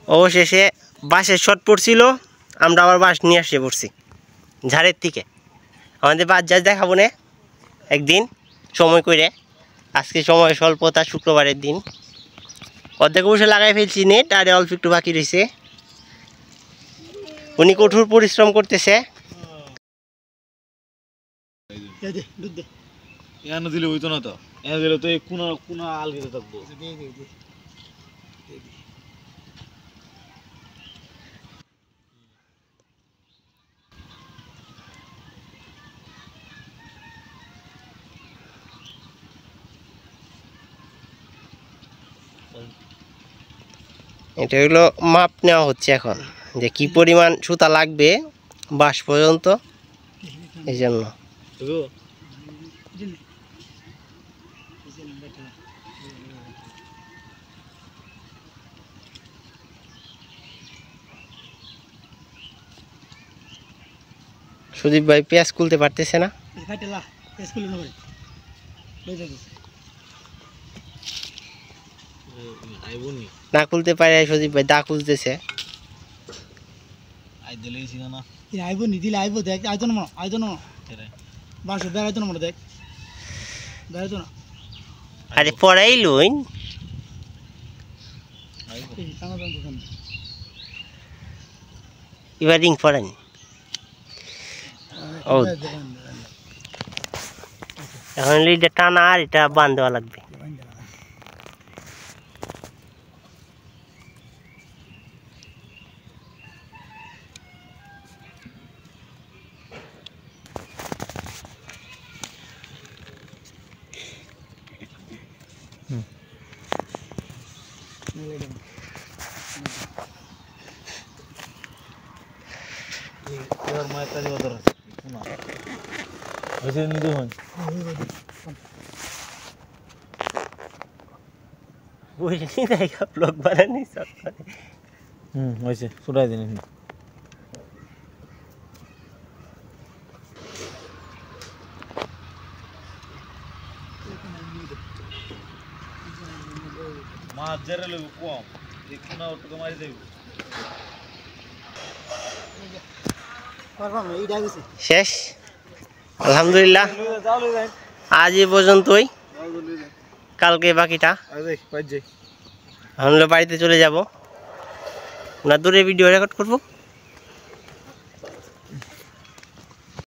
অবশেষে বাঁশের শট পড়ছিল, আমরা আবার বাঁশ নিয়ে আসে পড়ছি ঝাড়ের থেকে। আমাদের বাস যা দেখাবো না একদিন সময় করে, আজকে সময় স্বল্পতা, শুক্রবারের দিন। অর্ধেক বসে লাগাই ফেলছি নেট, আর অল্প একটু বাকি রয়েছে। উনি কঠোর পরিশ্রম করতেছে। দিলে হইতো না তো, দিলে তো কোন কোন আলগিতে থাকবো। এটা হলো মাপ নেওয়া হচ্ছে এখন, যে কি পরিমাণ সুতা লাগবে বাঁশ পর্যন্ত, এই জন্য। সুদীপ ভাই পেঁয়াজ খুলতে পারতেছে না, না খুলতে পারে। সুদীপ ভাই দা খুলতেছে। আরে পড়াই লইন, এবার রিং পড়েন। ও এখন এটা টানা আর এটা বান দেওয়া লাগবে। ব্লগ বানানি হয়েছে ছুটাই দিন। মাছ জেরে লইব কম, দেখুন না ওটুকু মারি দেব। শেষ আলহামদুলিল্লাহ, আজ এ পর্যন্তই। কালকে বাকিটা আমরা বাড়িতে চলে যাব, না দূরে ভিডিও রেকর্ড করবো।